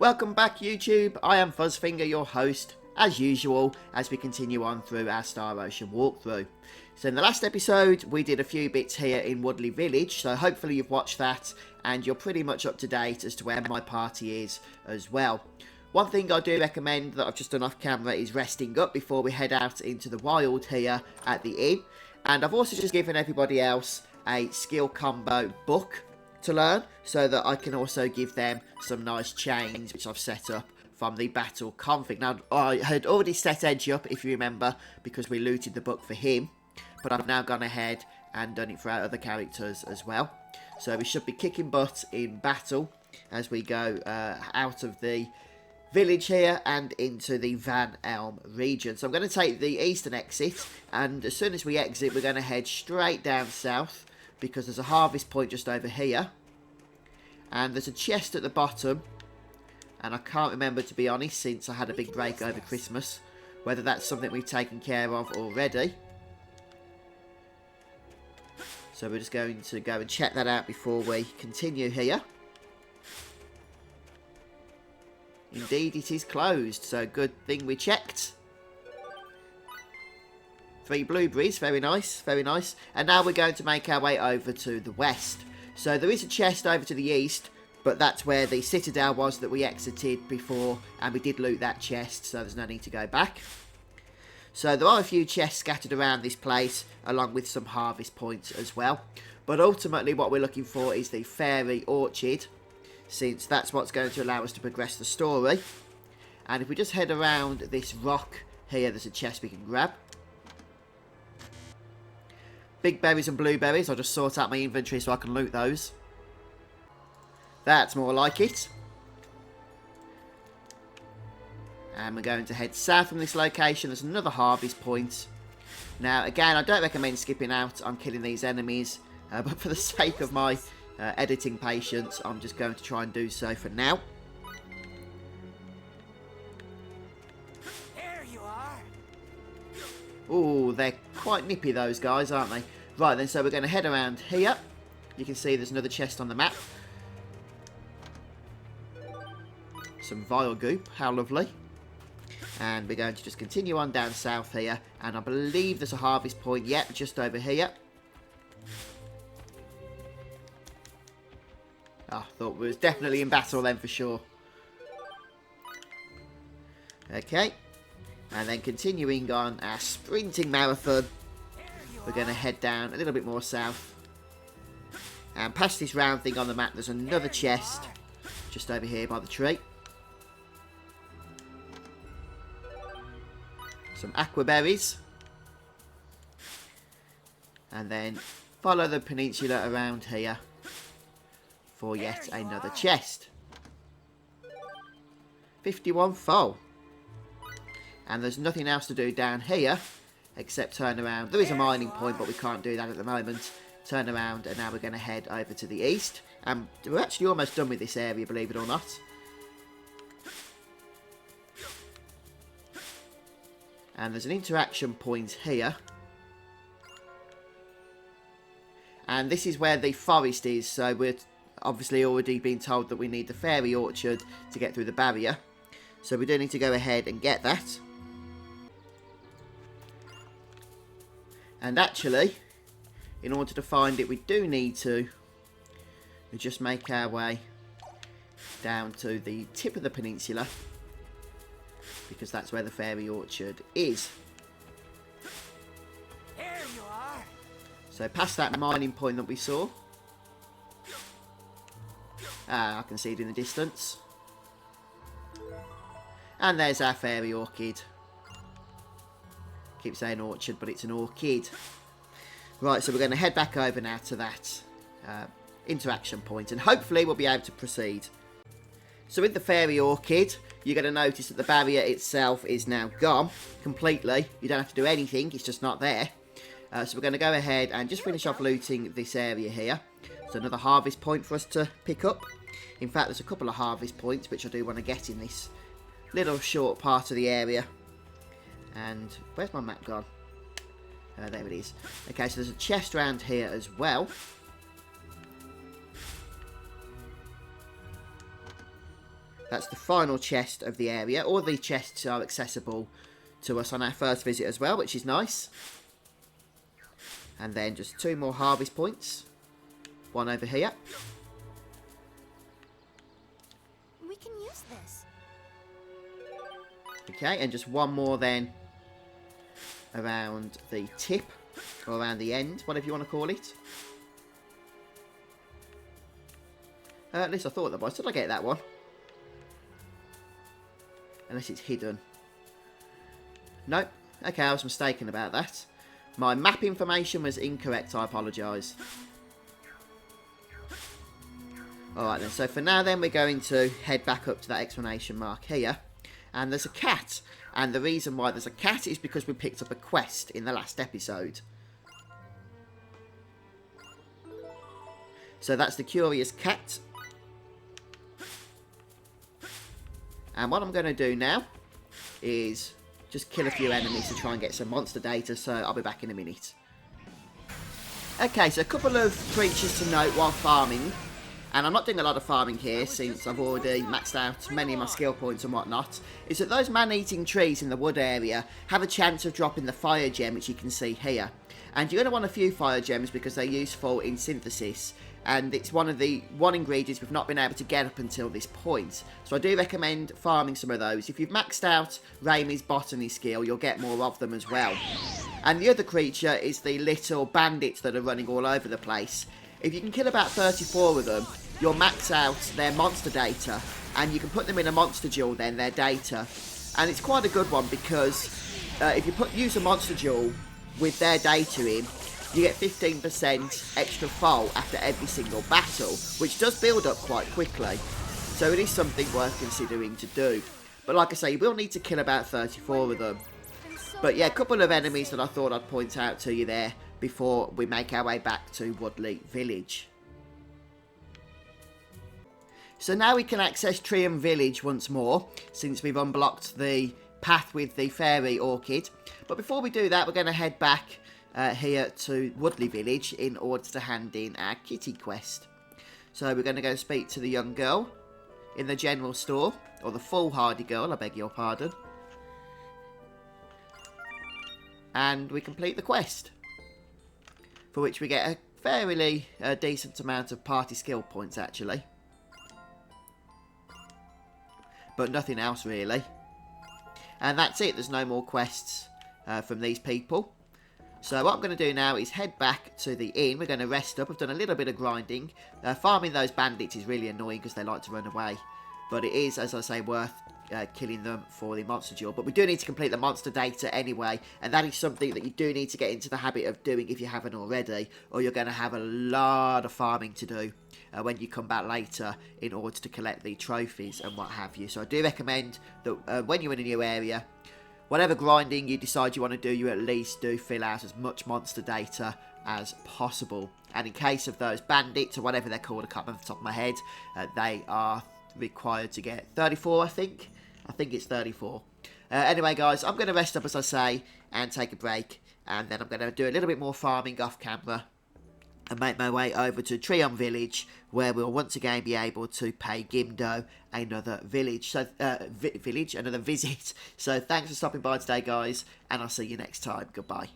Welcome back YouTube, I am Fuzzfinger, your host, as usual, as we continue on through our Star Ocean walkthrough. So in the last episode, we did a few bits here in Woodley Village, so hopefully you've watched that, and you're pretty much up to date as to where my party is as well. One thing I do recommend that I've just done off camera is resting up before we head out into the wild here at the inn. And I've also just given everybody else a skill combo book to learn, so that I can also give them some nice chains which I've set up from the battle config. Now, I had already set Edge up, if you remember, because we looted the book for him, but I've now gone ahead and done it for our other characters as well. So we should be kicking butt in battle as we go out of the village here and into the Van Elm region. So I'm going to take the eastern exit, and as soon as we exit, we're going to head straight down south, because there's a harvest point just over here, and there's a chest at the bottom, and I can't remember, to be honest, since I had a big break over Christmas, whether that's something we've taken care of already. So we're just going to go and check that out before we continue here. Indeed, it is closed, so good thing we checked. 3 blueberries, very nice, very nice. And now we're going to make our way over to the west. So there is a chest over to the east, but that's where the citadel was that we exited before, and we did loot that chest, so there's no need to go back. So there are a few chests scattered around this place, along with some harvest points as well. But ultimately what we're looking for is the Faerie Orchid, since that's what's going to allow us to progress the story. And if we just head around this rock here, there's a chest we can grab. Big berries and blueberries. I'll just sort out my inventory so I can loot those. That's more like it. And we're going to head south from this location. There's another harvest point. Now, again, I don't recommend skipping out on killing these enemies. But for the sake of my editing patience, I'm just going to try and do so for now. Ooh, they're quite nippy, those guys, aren't they? Right then, so we're going to head around here. You can see there's another chest on the map. Some vile goop, how lovely. And we're going to just continue on down south here. And I believe there's a harvest point, yep, just over here. Oh, thought we was definitely in battle then for sure. Okay. And then continuing on our sprinting marathon, we're going to head down a little bit more south. And past this round thing on the map, there's another chest just over here by the tree. Some aquaberries. And then follow the peninsula around here for yet another chest. 51 full. And there's nothing else to do down here except turn around. There is a mining point, but we can't do that at the moment. Turn around, and now we're going to head over to the east. And we're actually almost done with this area, believe it or not. And there's an interaction point here. And this is where the forest is, so we're obviously already been told that we need the Faerie Orchid to get through the barrier. So we do need to go ahead and get that. And actually, in order to find it, we do need to just make our way down to the tip of the peninsula, because that's where the Faerie Orchid is. Here you are. So past that mining point that we saw. I can see it in the distance. And there's our Faerie Orchid. Keep saying orchard, but it's an orchid. Right, so we're going to head back over now to that interaction point, and hopefully we'll be able to proceed. So with the Faerie Orchid, you're going to notice that the barrier itself is now gone completely. You don't have to do anything, it's just not there. So we're going to go ahead and just finish off looting this area here. So another harvest point for us to pick up. In fact, there's a couple of harvest points which I do want to get in this little short part of the area. And where's my map gone? There it is. Okay, so there's a chest around here as well. That's the final chest of the area. All the chests are accessible to us on our first visit as well, which is nice. And then just 2 more harvest points. One over here. We can use this. Okay, and just 1 more then around the tip, or around the end, whatever you want to call it. At least I thought that was. Did I get that one? Unless it's hidden. Nope. Okay, I was mistaken about that. My map information was incorrect. I apologise. Alright then, so for now then we're going to head back up to that exclamation mark here. And there's a cat. And the reason why there's a cat is because we picked up a quest in the last episode. So that's the curious cat. And what I'm going to do now is just kill a few enemies to try and get some monster data, so I'll be back in a minute. Okay, so a couple of creatures to note while farming. And I'm not doing a lot of farming here since I've already maxed out many of my skill points and whatnot. Is that those man-eating trees in the wood area have a chance of dropping the fire gem, which you can see here. And you're going to want a few fire gems because they're useful in synthesis. And it's one ingredient we've not been able to get up until this point. So I do recommend farming some of those. If you've maxed out Raimi's botany skill, you'll get more of them as well. And the other creature is the little bandits that are running all over the place. If you can kill about 34 of them, you'll max out their monster data, and you can put them in a monster jewel then, their data. And it's quite a good one because if you use a monster jewel with their data in, you get 15% extra foal after every single battle, which does build up quite quickly. So it is something worth considering to do. But like I say, you will need to kill about 34 of them. But yeah, a couple of enemies that I thought I'd point out to you there before we make our way back to Woodley Village. So now we can access Trium Village once more, since we've unblocked the path with the Faerie Orchid. But before we do that, we're going to head back here to Woodley Village in order to hand in our kitty quest. So we're going to go speak to the young girl in the general store, or the foolhardy girl, I beg your pardon. And we complete the quest, for which we get a fairly decent amount of party skill points actually. But nothing else really. And that's it, there's no more quests from these people. So what I'm going to do now is head back to the inn. We're going to rest up. I've done a little bit of grinding. Farming those bandits is really annoying because they like to run away. But it is, as I say, worth killing them for the monster jewel. But we do need to complete the monster data anyway, and that is something that you do need to get into the habit of doing if you haven't already, or you're going to have a lot of farming to do when you come back later in order to collect the trophies and what have you. So I do recommend that when you're in a new area, whatever grinding you decide you want to do, you at least do fill out as much monster data as possible. And in case of those bandits, or whatever they're called, I can't remember off the top of my head, they are required to get 34, I think. I think it's 34. Anyway, guys, I'm going to rest up, as I say, and take a break. And then I'm going to do a little bit more farming off camera and make my way over to Trium Village, where we'll once again be able to pay Gimdo another another visit. So thanks for stopping by today, guys, and I'll see you next time. Goodbye.